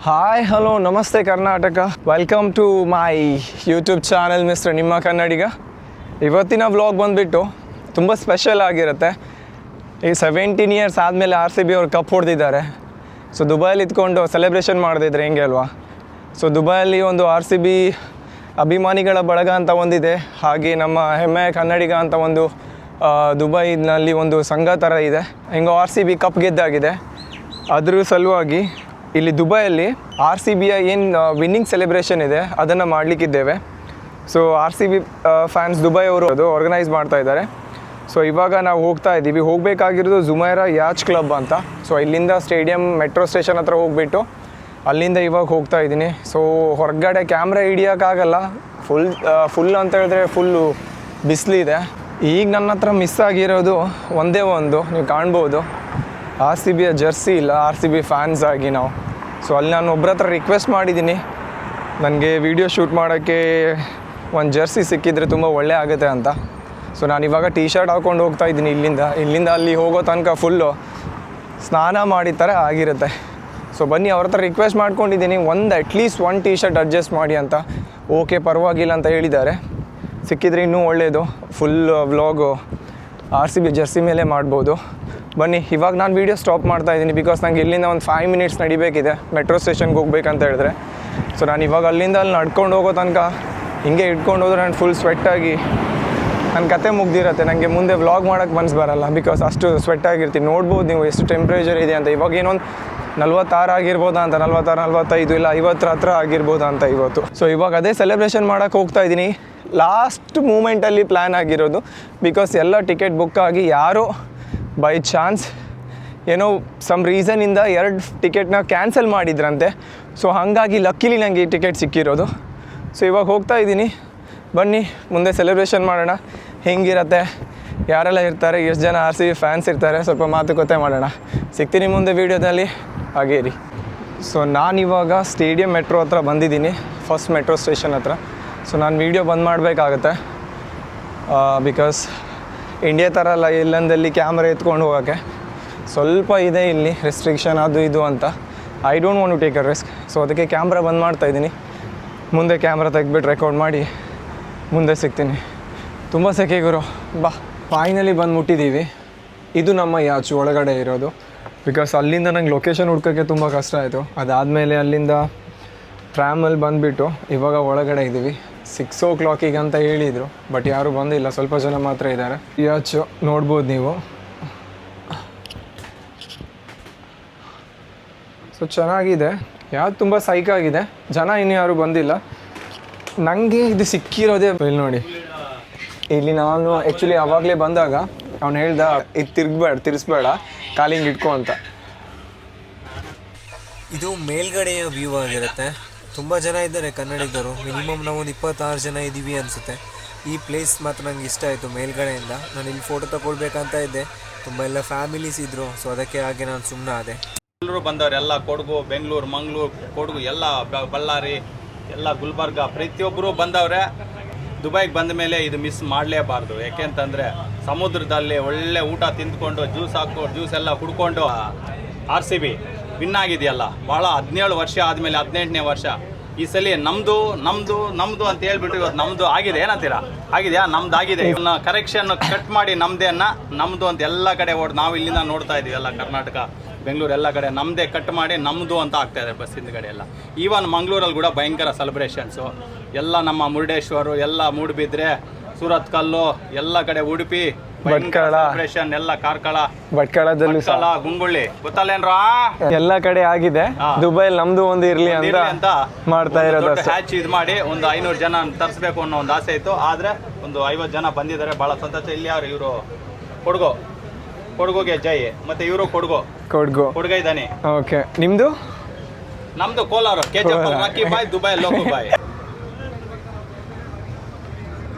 Hi hello ನಮಸ್ತೆ Karnataka. Welcome to my YouTube channel mister ನಿಮ್ಮ ಕನ್ನಡಿಗ. ಇವತ್ತಿನ ವ್ಲಾಗ್ ಬಂದುಬಿಟ್ಟು ತುಂಬ ಸ್ಪೆಷಲ್ ಆಗಿರುತ್ತೆ. ಈ 17 ಇಯರ್ಸ್ ಆದಮೇಲೆ RCB ಅವ್ರು ಕಪ್ ಹೊಡೆದಿದ್ದಾರೆ. ಸೊ ದುಬೈಯಲ್ಲಿ ಇದ್ಕೊಂಡು ಸೆಲೆಬ್ರೇಷನ್ ಮಾಡಿದ್ರೆ ಹೆಂಗೆ ಅಲ್ವಾ. ಸೊ ದುಬೈಯಲ್ಲಿ ಒಂದು RCB ಅಭಿಮಾನಿಗಳ ಬಳಗ ಅಂತ ಒಂದಿದೆ, ಹಾಗೆ ನಮ್ಮ ಹೆಮ್ಮೆಯ ಕನ್ನಡಿಗ ಅಂತ ಒಂದು ದುಬೈನಲ್ಲಿ ಒಂದು ಸಂಘ ಥರ ಇದೆ. ಹೆಂಗೋ RCB ಕಪ್ ಗೆದ್ದಾಗಿದೆ. ಅದ್ರ ಸಲುವಾಗಿ ಇಲ್ಲಿ ದುಬೈಯಲ್ಲಿ RCBಯ ಏನು ವಿನ್ನಿಂಗ್ ಸೆಲೆಬ್ರೇಷನ್ ಇದೆ ಅದನ್ನು ಮಾಡಲಿಕ್ಕಿದ್ದೇವೆ. ಸೊ RCB ಫ್ಯಾನ್ಸ್ ದುಬೈ ಅವರು ಅದು ಆರ್ಗನೈಸ್ ಮಾಡ್ತಾ ಇದ್ದಾರೆ. ಸೊ ಇವಾಗ ನಾವು ಹೋಗ್ತಾ ಇದ್ದೀವಿ. ಹೋಗಬೇಕಾಗಿರೋದು ಜುಮೈರಾ ಯಾಚ್ ಕ್ಲಬ್ ಅಂತ. ಸೊ ಇಲ್ಲಿಂದ ಸ್ಟೇಡಿಯಂ ಮೆಟ್ರೋ ಸ್ಟೇಷನ್ ಹತ್ರ ಹೋಗ್ಬಿಟ್ಟು ಅಲ್ಲಿಂದ ಇವಾಗ ಹೋಗ್ತಾ ಇದ್ದೀನಿ. ಸೊ ಹೊರಗಡೆ ಕ್ಯಾಮ್ರಾ ಹಿಡಿಯೋಕ್ಕಾಗಲ್ಲ, ಫುಲ್ ಅಂತ ಹೇಳಿದ್ರೆ ಫುಲ್ಲು ಬಿಸಿಲಿದೆ. ಈಗ ನನ್ನ ಹತ್ರ ಮಿಸ್ ಆಗಿರೋದು ಒಂದೇ ಒಂದು, ನೀವು ಕಾಣ್ಬೋದು, RCBಯ ಜರ್ಸಿ ಇಲ್ಲ. RCB ಫ್ಯಾನ್ಸ್ ಆಗಿ ನಾವು. ಸೊ ಅಲ್ಲಿ ನಾನು ಒಬ್ಬರ ಹತ್ರ ರಿಕ್ವೆಸ್ಟ್ ಮಾಡಿದ್ದೀನಿ, ನನಗೆ ವೀಡಿಯೋ ಶೂಟ್ ಮಾಡೋಕ್ಕೆ ಒಂದು ಜರ್ಸಿ ಸಿಕ್ಕಿದರೆ ತುಂಬ ಒಳ್ಳೆ ಆಗುತ್ತೆ ಅಂತ. ಸೊ ನಾನು ಇವಾಗ ಟೀ ಶರ್ಟ್ ಹಾಕ್ಕೊಂಡು ಹೋಗ್ತಾ ಇದ್ದೀನಿ. ಇಲ್ಲಿಂದ ಅಲ್ಲಿ ಹೋಗೋ ತನಕ ಫುಲ್ಲು ಸ್ನಾನ ಮಾಡಿದ ಥರ ಆಗಿರುತ್ತೆ. ಸೊ ಬನ್ನಿ, ಅವ್ರ ಹತ್ರ ರಿಕ್ವೆಸ್ಟ್ ಮಾಡ್ಕೊಂಡಿದ್ದೀನಿ, ಅಟ್ಲೀಸ್ಟ್ ಒಂದು ಟೀ ಶರ್ಟ್ ಅಡ್ಜಸ್ಟ್ ಮಾಡಿ ಅಂತ. ಓಕೆ ಪರವಾಗಿಲ್ಲ ಅಂತ ಹೇಳಿದ್ದಾರೆ. ಸಿಕ್ಕಿದ್ರೆ ಇನ್ನೂ ಒಳ್ಳೆಯದು. ಫುಲ್ ವ್ಲಾಗು RCB ಜರ್ಸಿ ಮೇಲೆ ಮಾಡ್ಬೋದು. ಬನ್ನಿ, ಇವಾಗ ನಾನು ವೀಡಿಯೋ ಸ್ಟಾಪ್ ಮಾಡ್ತಾ ಇದ್ದೀನಿ, ಬಿಕಾಸ್ ನನಗೆ ಇಲ್ಲಿಂದ ಒಂದು 5 ಮಿನಿಟ್ಸ್ ನಡಿಬೇಕಿದೆ ಮೆಟ್ರೋ ಸ್ಟೇಷನ್ಗೆ ಹೋಗ್ಬೇಕಂತ ಹೇಳಿದ್ರೆ. ಸೊ ನಾನು ಇವಾಗ ಅಲ್ಲಿಂದ ಅಲ್ಲಿ ನಡ್ಕೊಂಡು ಹೋಗೋ ತನಕ ಹಿಂಗೆ ಇಟ್ಕೊಂಡು ಹೋದ್ರೆ ನಾನು ಫುಲ್ ಸ್ವೆಟ್ಟಾಗಿ ನನ್ನ ಕತೆ ಮುಗ್ದಿರತ್ತೆ. ನನಗೆ ಮುಂದೆ ವ್ಲಾಗ್ ಮಾಡೋಕ್ಕೆ ಮನಸ್ಸು ಬರೋಲ್ಲ, ಬಿಕಾಸ್ ಅಷ್ಟು ಸ್ವೆಟ್ಟಾಗಿರ್ತೀನಿ. ನೋಡ್ಬೋದು ನೀವು ಎಷ್ಟು ಟೆಂಪ್ರೇಚರ್ ಇದೆ ಅಂತ. ಇವಾಗ ಏನೊಂದು 46 ಆಗಿರ್ಬೋದಾ ಅಂತ, 46, 45 ಇಲ್ಲ 50 ಹತ್ರ ಆಗಿರ್ಬೋದಾ ಅಂತ ಇವತ್ತು. ಸೊ ಇವಾಗ ಅದೇ ಸೆಲೆಬ್ರೇಷನ್ ಮಾಡೋಕ್ಕೆ ಹೋಗ್ತಾ ಇದ್ದೀನಿ. ಲಾಸ್ಟ್ ಮೂಮೆಂಟಲ್ಲಿ ಪ್ಲ್ಯಾನ್ ಆಗಿರೋದು, ಬಿಕಾಸ್ ಎಲ್ಲ ಟಿಕೆಟ್ ಬುಕ್ ಆಗಿ ಯಾರೋ ಬೈ ಚಾನ್ಸ್ ಏನೋ ಸಮ್ ರೀಸನಿಂದ 2 ಟಿಕೆಟ್ನ ಕ್ಯಾನ್ಸಲ್ ಮಾಡಿದ್ರಂತೆ. ಸೊ ಹಾಗಾಗಿ ಲಕ್ಕಿಲಿ ನನಗೆ ಈ ಟಿಕೆಟ್ ಸಿಕ್ಕಿರೋದು. ಸೊ ಇವಾಗ ಹೋಗ್ತಾ ಇದ್ದೀನಿ. ಬನ್ನಿ ಮುಂದೆ ಸೆಲೆಬ್ರೇಷನ್ ಮಾಡೋಣ. ಹೆಂಗಿರತ್ತೆ, ಯಾರೆಲ್ಲ ಇರ್ತಾರೆ, ಎಷ್ಟು ಜನ RCB ಫ್ಯಾನ್ಸ್ ಇರ್ತಾರೆ, ಸ್ವಲ್ಪ ಮಾತುಕತೆ ಮಾಡೋಣ. ಸಿಗ್ತೀನಿ ಮುಂದೆ ವೀಡಿಯೋದಲ್ಲಿ, ಹಾಗೇ ಇರಿ. ಸೊ ನಾನಿವಾಗ ಸ್ಟೇಡಿಯಂ ಮೆಟ್ರೋ ಹತ್ರ ಬಂದಿದ್ದೀನಿ, ಫಸ್ಟ್ ಮೆಟ್ರೋ ಸ್ಟೇಷನ್ ಹತ್ರ. ಸೊ ನಾನು ವೀಡಿಯೋ ಬಂದ್ ಮಾಡಬೇಕಾಗತ್ತೆ, ಬಿಕಾಸ್ ಇಂಡಿಯಾ ಥರ ಅಲ್ಲ, ಇಲ್ಲಂದಲ್ಲಿ ಕ್ಯಾಮ್ರಾ ಎತ್ಕೊಂಡು ಹೋಗೋಕ್ಕೆ ಸ್ವಲ್ಪ ಇದೆ ಇಲ್ಲಿ ರೆಸ್ಟ್ರಿಕ್ಷನ್, ಅದು ಇದು ಅಂತ. I don't want to take a risk. So ಅದಕ್ಕೆ ಕ್ಯಾಮ್ರಾ ಬಂದ್ ಮಾಡ್ತಾ ಇದ್ದೀನಿ. ಮುಂದೆ ಕ್ಯಾಮ್ರಾ ತೆಗ್ಬಿಟ್ಟು ರೆಕಾರ್ಡ್ ಮಾಡಿ ಮುಂದೆ ಸಿಗ್ತೀನಿ. ತುಂಬ ಸೆಕೆ ಗುರು, ಬಾ. ಫೈನಲಿ ಬಂದು ಮುಟ್ಟಿದ್ದೀವಿ. ಇದು ನಮ್ಮ ಯಾಚ್ ಒಳಗಡೆ ಇರೋದು, ಬಿಕಾಸ್ ಅಲ್ಲಿಂದ ನಂಗೆ ಲೊಕೇಶನ್ ಹುಡ್ಕೋಕ್ಕೆ ತುಂಬ ಕಷ್ಟ ಆಯಿತು. ಅದಾದಮೇಲೆ ಅಲ್ಲಿಂದ ಟ್ರಾಮಲ್ಲಿ ಬಂದುಬಿಟ್ಟು ಇವಾಗ ಒಳಗಡೆ ಇದ್ದೀವಿ. 6 o'clock ಅಂತ ಹೇಳಿದರು, ಬಟ್ ಯಾರೂ ಬಂದಿಲ್ಲ, ಸ್ವಲ್ಪ ಜನ ಮಾತ್ರ ಇದ್ದಾರೆ. ಯಾಚು ನೋಡ್ಬೋದು ನೀವು. ಸೊ ಚೆನ್ನಾಗಿದೆ, ಯಾವ್ದು ತುಂಬ ಸೈಕಾಗಿದೆ. ಜನ ಇನ್ನೂ ಯಾರೂ ಬಂದಿಲ್ಲ. ನನಗೆ ಇದು ಸಿಕ್ಕಿರೋದೇ ಇಲ್ಲಿ ನೋಡಿ. ಇಲ್ಲಿ ನಾನು ಆ್ಯಕ್ಚುಲಿ ಆವಾಗಲೇ ಬಂದಾಗ ಅವ್ನು ಹೇಳ್ದ, ಇದು ತಿರ್ಸ್ಬೇಡ, ಕಾಲಿಂಗ್ ಇಟ್ಕೊ ಅಂತ. ಇದು ಮೇಲ್ಗಡೆಯ ವ್ಯೂ ಆಗಿರುತ್ತೆ. ತುಂಬ ಜನ ಇದ್ದಾರೆ ಕನ್ನಡಿಗರು. ಮಿನಿಮಮ್ ನಾವೊಂದು 26 ಜನ ಇದ್ದೀವಿ ಅನಿಸುತ್ತೆ. ಈ ಪ್ಲೇಸ್ ಮಾತ್ರ ನನಗೆ ಇಷ್ಟ ಆಯಿತು ಮೇಲ್ಗಡೆಯಿಂದ. ನಾನು ಇಲ್ಲಿ ಫೋಟೋ ತಗೊಳ್ಬೇಕಂತ ಇದ್ದೆ, ತುಂಬ ಎಲ್ಲ ಫ್ಯಾಮಿಲೀಸ್ ಇದ್ದರು. ಸೊ ಅದಕ್ಕೆ ಹಾಗೆ ನಾನು ಸುಮ್ಮನೆ ಆದೆ. ಎಲ್ಲರೂ ಬಂದವರು, ಎಲ್ಲ ಕೊಡಗು, ಬೆಂಗಳೂರು, ಮಂಗಳೂರು, ಕೊಡಗು, ಎಲ್ಲ ಬಳ್ಳಾರಿ, ಎಲ್ಲ ಗುಲ್ಬರ್ಗ, ಪ್ರತಿಯೊಬ್ಬರು ಬಂದವ್ರೆ. ದುಬೈಗೆ ಬಂದ ಮೇಲೆ ಇದು ಮಿಸ್ ಮಾಡಲೇಬಾರ್ದು. ಯಾಕೆಂತಂದರೆ ಸಮುದ್ರದಲ್ಲಿ ಒಳ್ಳೆ ಊಟ ತಿಂದ್ಕೊಂಡು ಜ್ಯೂಸ್ ಎಲ್ಲ ಕುಡ್ಕೊಂಡು RCB ವಿನ್ ಆಗಿದೆಯಲ್ಲ, ಭಾಳ 17 ವರ್ಷ ಆದಮೇಲೆ 18ನೇ ವರ್ಷ ಈ ಸಲ ನಮ್ಮದು ಅಂತ ಹೇಳ್ಬಿಟ್ಟು ಇವತ್ತು ನಮ್ಮದು ಆಗಿದೆ. ಏನಂತೀರಾ, ಆಗಿದೆಯಾ? ನಮ್ದು ಆಗಿದೆ. ಇವನ್ನ ಕರೆಕ್ಷನ್ ಕಟ್ ಮಾಡಿ ನಮ್ಮದು ಅಂತ ಎಲ್ಲ ಕಡೆ ನಾವು ಇಲ್ಲಿಂದ ನೋಡ್ತಾ ಇದ್ದೀವಿ. ಎಲ್ಲ ಕರ್ನಾಟಕ, ಬೆಂಗಳೂರು ಎಲ್ಲ ಕಡೆ ನಮ್ಮದೇ ಕಟ್ ಮಾಡಿ ನಮ್ಮದು ಅಂತ ಆಗ್ತಾಯಿದೆ ಬಸ್ ಹಿಂದ್ಗಡೆ ಎಲ್ಲ. ಈವನ್ ಮಂಗಳೂರಲ್ಲಿ ಕೂಡ ಭಯಂಕರ ಸೆಲೆಬ್ರೇಷನ್ಸು. ಎಲ್ಲ ನಮ್ಮ ಮುರುಡೇಶ್ವರು, ಎಲ್ಲ ಮೂಡುಬಿದ್ರೆ, ಸೂರತ್ಕಲ್ಲು, ಎಲ್ಲ ಕಡೆ ಉಡುಪಿ, ಸೆಲೆಬ್ರೇಷನ್ ಎಲ್ಲ ಕಾರ್ಕಳ, ಭಟ್ಕಳದಲ್ಲೂ ಗುಂಗುಳ್ಳಿ, ಗೊತ್ತಲ್ಲೇನ್ರಾ, ಎಲ್ಲ ಕಡೆ ಆಗಿದೆ. ದುಬೈಲಿ ನಮ್ದು ಒಂದು ಇರ್ಲಿ ಅಂತ ಮಾಡ್ತಾ ಇರೋದು. ಹ್ಯಾಚ್ ಇದು ಮಾಡಿ ಒಂದು 500 ಜನ ತರಿಸ್ಬೇಕು ಅನ್ನೋ ಒಂದು ಆಸೆ ಇತ್ತು. ಆದ್ರೆ ಒಂದು 50 ಜನ ಬಂದಿದ್ದಾರೆ, ಬಹಳ ಸಂತೋಷ. ಇಲ್ಲಿ ಯಾರು ಇವರು, ಕೊಡಗುಗೆ ಜೈ, ಮತ್ತೆ ಇವರು ಕೊಡಗು ಇದ್ದಾನೆ. ಓಕೆ, ನಿಮ್ದು? ನಮ್ದು ಕೋಲಾರ, KGF ರಾಕಿ ಬಾಯ್, ದುಬೈ ಲೋಕು ಬಾಯ್.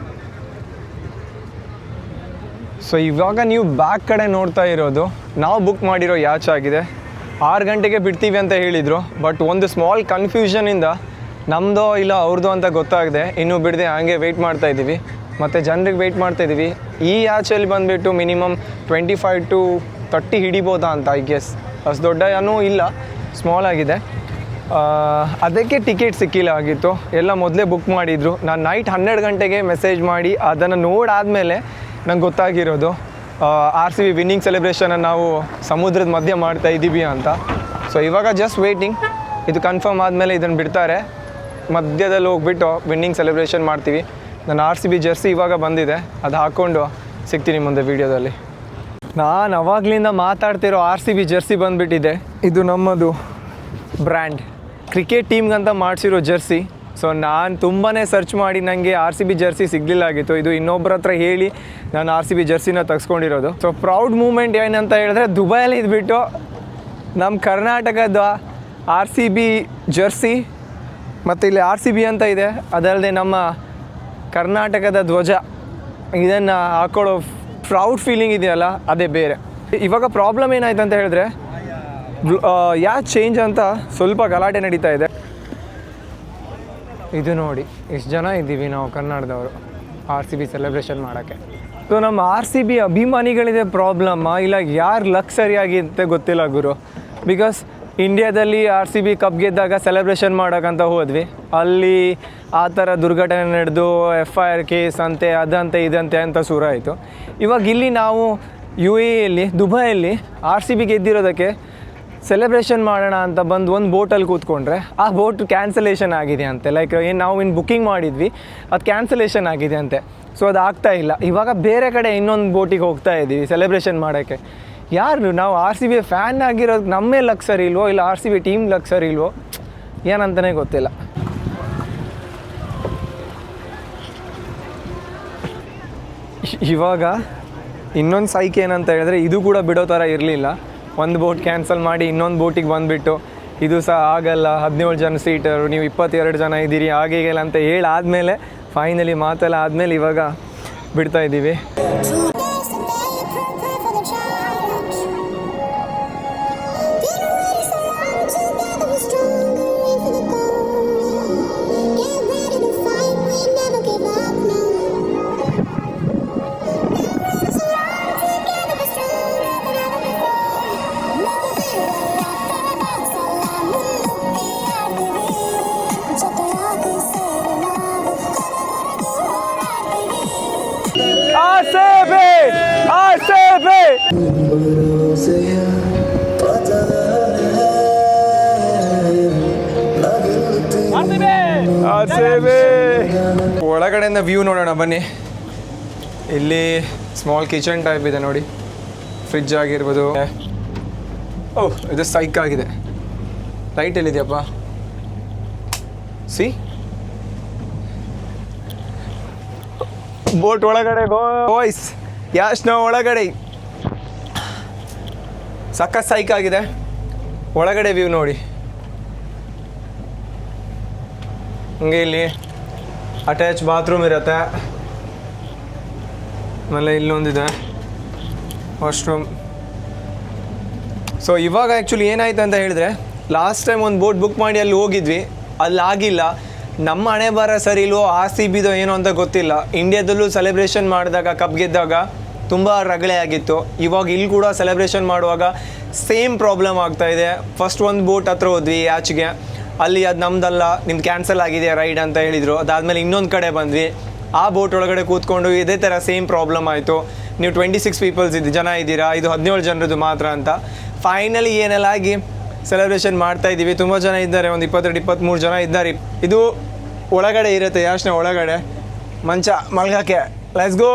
ಸೊ ಇವಾಗ ನೀವು ಬ್ಯಾಕ್ ಕಡೆ ನೋಡ್ತಾ ಇರೋದು ನಾವು ಬುಕ್ ಮಾಡಿರೋ ಯಾಚ್ ಆಗಿದೆ. 6 ಗಂಟೆಗೆ ಬಿಡ್ತೀವಿ ಅಂತ ಹೇಳಿದರು, ಬಟ್ ಒಂದು ಸ್ಮಾಲ್ ಕನ್ಫ್ಯೂಷನಿಂದ ನಮ್ಮದೋ ಇಲ್ಲ ಅವ್ರದ್ದು ಅಂತ ಗೊತ್ತಾಗಿದೆ. ಇನ್ನೂ ಬಿಡದೆ ಹಾಗೆ ವೆಯ್ಟ್ ಮಾಡ್ತಾ ಇದ್ದೀವಿ, ಮತ್ತು ಜನರಿಗೆ ವೆಯ್ಟ್ ಮಾಡ್ತಾಯಿದ್ದೀವಿ. ಈ ಯಾಚಲ್ಲಿ ಬಂದುಬಿಟ್ಟು ಮಿನಿಮಮ್ 25 to 30 ಹಿಡಿಬೋದಾ ಅಂತ, ಐ ಗೆಸ್. ಅಷ್ಟು ದೊಡ್ಡ ಏನೂ ಇಲ್ಲ, ಸ್ಮಾಲ್ ಆಗಿದೆ. ಅದಕ್ಕೆ ಟಿಕೆಟ್ ಸಿಕ್ಕಿಲ್ಲ ಆಗಿತ್ತು. ಎಲ್ಲ ಮೊದಲೇ ಬುಕ್ ಮಾಡಿದರು. ನಾನು ನೈಟ್ 12 ಗಂಟೆಗೆ ಮೆಸೇಜ್ ಮಾಡಿ ಅದನ್ನು ನೋಡಾದಮೇಲೆ ನಂಗೆ ಗೊತ್ತಾಗಿರೋದು RCB ವಿನ್ನಿಂಗ್ ಸೆಲೆಬ್ರೇಷನನ್ನು ನಾವು ಸಮುದ್ರದ ಮಧ್ಯೆ ಮಾಡ್ತಾ ಇದ್ದೀವಿ ಅಂತ. ಸೊ ಇವಾಗ ಜಸ್ಟ್ ವೇಟಿಂಗ್, ಇದು ಕನ್ಫರ್ಮ್ ಆದಮೇಲೆ ಇದನ್ನು ಬಿಡ್ತಾರೆ. ಮಧ್ಯದಲ್ಲಿ ಹೋಗ್ಬಿಟ್ಟು ವಿನ್ನಿಂಗ್ ಸೆಲೆಬ್ರೇಷನ್ ಮಾಡ್ತೀವಿ. ನನ್ನ RCB ಜರ್ಸಿ ಇವಾಗ ಬಂದಿದೆ, ಅದು ಹಾಕ್ಕೊಂಡು ಸಿಗ್ತೀನಿ ಮುಂದೆ ವೀಡಿಯೋದಲ್ಲಿ. ನಾನು ಅವಾಗಲಿಂದ ಮಾತಾಡ್ತಿರೋ RCB ಜರ್ಸಿ ಬಂದುಬಿಟ್ಟಿದೆ. ಇದು ನಮ್ಮದು ಬ್ರ್ಯಾಂಡ್ ಕ್ರಿಕೆಟ್ ಟೀಮ್ಗಂತ ಮಾಡಿಸಿರೋ ಜರ್ಸಿ. ಸೊ ನಾನು ತುಂಬಾ ಸರ್ಚ್ ಮಾಡಿ ನನಗೆ RCB ಜರ್ಸಿ ಸಿಗಲಿಲ್ಲ ಆಗಿತ್ತು. ಇದು ಇನ್ನೊಬ್ಬರ ಹತ್ರ ಹೇಳಿ ನಾನು RCB ಜರ್ಸಿನ ತೆಗೆಸ್ಕೊಂಡಿರೋದು. ಸೊ ಪ್ರೌಡ್ ಮೂಮೆಂಟ್ ಏನಂತ ಹೇಳಿದ್ರೆ, ದುಬೈಯಲ್ಲಿ ಇದ್ಬಿಟ್ಟು ನಮ್ಮ ಕರ್ನಾಟಕದ RCB ಜರ್ಸಿ ಮತ್ತು ಇಲ್ಲಿ RCB ಅಂತ ಇದೆ, ಅದಲ್ಲದೆ ನಮ್ಮ ಕರ್ನಾಟಕದ ಧ್ವಜ, ಇದನ್ನು ಹಾಕೊಳ್ಳೋ ಪ್ರೌಡ್ ಫೀಲಿಂಗ್ ಇದೆಯಲ್ಲ, ಅದೇ ಬೇರೆ. ಇವಾಗ ಪ್ರಾಬ್ಲಮ್ ಏನಾಯ್ತು ಅಂತ ಹೇಳಿದ್ರೆ, ಯಾಕೆ ಚೇಂಜ್ ಅಂತ ಸ್ವಲ್ಪ ಗಲಾಟೆ ನಡೀತಾ ಇದೆ. ಇದು ನೋಡಿ, ಇಷ್ಟು ಜನ ಇದ್ದೀವಿ ನಾವು ಕನ್ನಡದವರು RCB ಸೆಲೆಬ್ರೇಷನ್ ಮಾಡೋಕ್ಕೆ. ಸೊ ನಮ್ಮ RCB ಅಭಿಮಾನಿಗಳಿದೆ ಪ್ರಾಬ್ಲಮ್ಮ, ಇಲ್ಲ ಯಾರು ಲಕ್ ಸರಿಯಾಗಿರುತ್ತೆ ಗೊತ್ತಿಲ್ಲ ಗುರು. ಬಿಕಾಸ್ ಇಂಡಿಯಾದಲ್ಲಿ RCB ಕಪ್ ಗೆದ್ದಾಗ ಸೆಲೆಬ್ರೇಷನ್ ಮಾಡೋಕ್ಕಂತ ಹೋದ್ವಿ, ಅಲ್ಲಿ ಆ ಥರ ದುರ್ಘಟನೆ ನಡೆದು FIR ಕೇಸ್ ಅಂತೆ ಅದಂತೆ ಇದಂತೆ ಅಂತ ಶುರುವಾಯಿತು. ಇವಾಗ ಇಲ್ಲಿ ನಾವು UAEಯಲ್ಲಿ ದುಬೈಯಲ್ಲಿ RCB ಗೆದ್ದಿರೋದಕ್ಕೆ ಸೆಲೆಬ್ರೇಷನ್ ಮಾಡೋಣ ಅಂತ ಬಂದು ಒಂದು ಬೋಟಲ್ಲಿ ಕೂತ್ಕೊಂಡ್ರೆ ಆ ಬೋಟ್ ಕ್ಯಾನ್ಸಲೇಷನ್ ಆಗಿದೆ ಅಂತೆ. ಲೈಕ್ ಏನು ನಾವು ಇನ್ನು ಬುಕ್ಕಿಂಗ್ ಮಾಡಿದ್ವಿ, ಅದು ಕ್ಯಾನ್ಸಲೇಷನ್ ಆಗಿದೆ ಅಂತೆ. ಸೊ ಅದು ಆಗ್ತಾ ಇಲ್ಲ. ಇವಾಗ ಬೇರೆ ಕಡೆ ಇನ್ನೊಂದು ಬೋಟಿಗೆ ಹೋಗ್ತಾ ಇದ್ದೀವಿ ಸೆಲೆಬ್ರೇಷನ್ ಮಾಡೋಕ್ಕೆ. ಯಾರು ನಾವು RCB ಫ್ಯಾನ್ ಆಗಿರೋದು ನಮ್ಮೇ ಲಕ್ ಸರಿ ಇಲ್ವೋ, ಇಲ್ಲ RCB ಟೀಮ್ ಲಕ್ ಸರಿ ಇಲ್ವೋ, ಏನಂತಲೇ ಗೊತ್ತಿಲ್ಲ. ಇವಾಗ ಇನ್ನೊಂದು ಸೈಕ್ ಏನಂತ ಹೇಳಿದ್ರೆ, ಇದು ಕೂಡ ಬಿಡೋ ಥರ ಇರಲಿಲ್ಲ. ಒಂದು ಬೋಟ್ ಕ್ಯಾನ್ಸಲ್ ಮಾಡಿ ಇನ್ನೊಂದು ಬೋಟಿಗೆ ಬಂದುಬಿಟ್ಟು ಇದು ಸಹ ಆಗಲ್ಲ, 17 ಜನ ಸೀಟರು, ನೀವು 22 ಜನ ಇದ್ದೀರಿ, ಹಾಗೆ ಹೀಗೆಲ್ಲ ಅಂತ ಹೇಳಾದಮೇಲೆ ಫೈನಲಿ ಮಾತೆಲ್ಲ ಆದಮೇಲೆ ಇವಾಗ ಬಿಡ್ತಾ ಇದ್ದೀವಿ. ಒಳಗಡೆಯಿಂದ ವ್ಯೂ ನೋಡೋಣ ಬನ್ನಿ. ಇಲ್ಲಿ ಸ್ಮಾಲ್ ಕಿಚನ್ ಟೈಪ್ ಇದೆ ನೋಡಿ, ಫ್ರಿಡ್ಜ್ ಆಗಿರ್ಬೋದು. ಓಹ್, ಇದು ಸೈಕ್ ಆಗಿದೆ. ಲೈಟ್ ಎಲ್ಲಿದೆಯಪ್ಪ? ಸಿ ಬೋಟ್ ಒಳಗಡೆ ಬಾಯ್ಸ್, ಯಾಶ್ನ ಒಳಗಡೆ ಸಖತ್ ಸೈಕ್ ಆಗಿದೆ. ಒಳಗಡೆ ವ್ಯೂ ನೋಡಿ. ಹಂಗೆ ಇಲ್ಲಿ ಅಟ್ಯಾಚ್ ಬಾತ್ರೂಮ್ ಇರುತ್ತೆ, ಆಮೇಲೆ ಇಲ್ಲೊಂದಿದೆ ವಾಶ್ರೂಮ್. ಸೊ ಇವಾಗ ಆ್ಯಕ್ಚುಲಿ ಏನಾಯ್ತು ಅಂತ ಹೇಳಿದ್ರೆ, ಲಾಸ್ಟ್ ಟೈಮ್ ಒಂದು ಬೋಟ್ ಬುಕ್ ಮಾಡಿ ಅಲ್ಲಿ ಹೋಗಿದ್ವಿ, ಅಲ್ಲಿ ಆಗಿಲ್ಲ. ನಮ್ಮ ಹಣೆ ಬರ ಸರಿ ಇಲ್ವೋ RCBದೋ ಏನೋ ಅಂತ ಗೊತ್ತಿಲ್ಲ. ಇಂಡಿಯಾದಲ್ಲೂ ಸೆಲೆಬ್ರೇಷನ್ ಮಾಡಿದಾಗ ಕಪ್ ಗೆದ್ದಾಗ ತುಂಬ ರಗಳೆ ಆಗಿತ್ತು. ಇವಾಗ ಇಲ್ಲಿ ಕೂಡ ಸೆಲೆಬ್ರೇಷನ್ ಮಾಡುವಾಗ ಸೇಮ್ ಪ್ರಾಬ್ಲಮ್ ಆಗ್ತಾಯಿದೆ. ಫಸ್ಟ್ ಒಂದು ಬೋಟ್ ಹತ್ರ ಹೋದ್ವಿ ಆಚೆಗೆ, ಅಲ್ಲಿ ಅದು ನಮ್ಮದಲ್ಲ, ನಿಮ್ದು ಕ್ಯಾನ್ಸಲ್ ಆಗಿದೆ ರೈಡ್ ಅಂತ ಹೇಳಿದರು. ಅದಾದಮೇಲೆ ಇನ್ನೊಂದು ಕಡೆ ಬಂದ್ವಿ, ಆ ಬೋಟ್ ಒಳಗಡೆ ಕೂತ್ಕೊಂಡು ಇದೇ ಥರ ಸೇಮ್ ಪ್ರಾಬ್ಲಮ್ ಆಯಿತು. ನೀವು 26 ಪೀಪಲ್ಸ್ ಜನ ಇದ್ದೀರಾ, ಇದು 17 ಜನರದ್ದು ಮಾತ್ರ ಅಂತ. ಫೈನಲಿ ಏನೆಲ್ಲ ಆಗಿ ಸೆಲೆಬ್ರೇಷನ್ ಮಾಡ್ತಾಯಿದ್ದೀವಿ. ತುಂಬ ಜನ ಇದ್ದಾರೆ, ಒಂದು 22-23 ಜನ ಇದ್ದಾರೆ. ಇದು ಒಳಗಡೆ ಇರುತ್ತೆ, ಯಾಶ್ನ ಒಳಗಡೆ ಮಂಚ ಮಲ್ಗಕ್ಕೆ. Let's go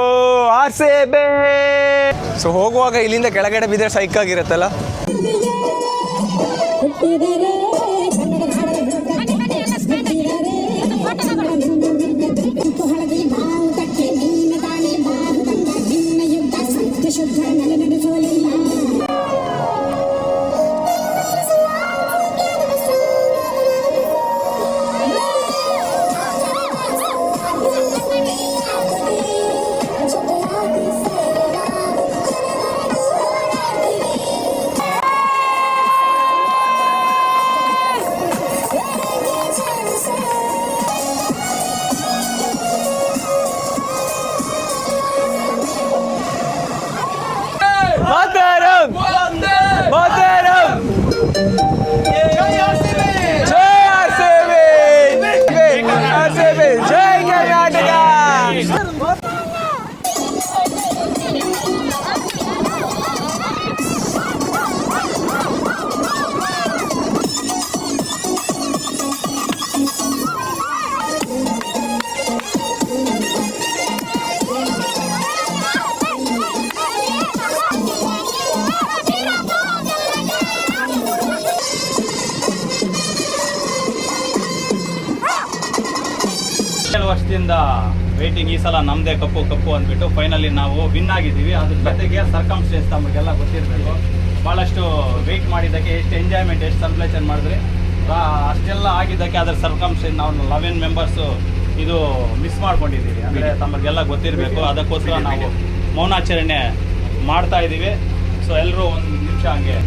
RCB. ಸೊ ಹೋಗುವಾಗ ಇಲ್ಲಿಂದ ಕೆಳಗಡೆ ಬಿದ್ದರೆ ಸೈಕ್ ಆಗಿರುತ್ತಲ್ಲ. ವರ್ಷದಿಂದ ವೆಯ್ಟಿಂಗ್, ಈ ಸಲ ನಮ್ಮದೇ ಕಪ್ಪು ಅಂದ್ಬಿಟ್ಟು ಫೈನಲಿ ನಾವು ವಿನ್ ಆಗಿದ್ದೀವಿ. ಅದ್ರ ಜೊತೆಗೆ ಸರ್ಕಮ್ಸ್ಟೆನ್ಸ್ ನಮಗೆಲ್ಲ ಗೊತ್ತಿರಬೇಕು. ಭಾಳಷ್ಟು ವೆಯ್ಟ್ ಮಾಡಿದ್ದಕ್ಕೆ ಎಷ್ಟು ಎಂಜಾಯ್ಮೆಂಟ್, ಎಷ್ಟು ಸೆಲೆಬ್ರೇಷನ್ ಮಾಡಿದ್ರಿ, ಅಷ್ಟೆಲ್ಲ ಆಗಿದ್ದಕ್ಕೆ ಅದರ ಸರ್ಕಮ್ಸ್ಟೆನ್ಸ್ ನಾವು 11 ಮೆಂಬರ್ಸು ಇದು ಮಿಸ್ ಮಾಡ್ಕೊಂಡಿದ್ದೀವಿ. ಅಂದರೆ ತಮಗೆಲ್ಲ ಗೊತ್ತಿರಬೇಕು. ಅದಕ್ಕೋಸ್ಕರ ನಾವು ಮೌನಾಚರಣೆ ಮಾಡ್ತಾ ಇದ್ದೀವಿ. ಸೊ ಎಲ್ಲರೂ ಒಂದು ನಿಮಿಷ ಹಂಗೆ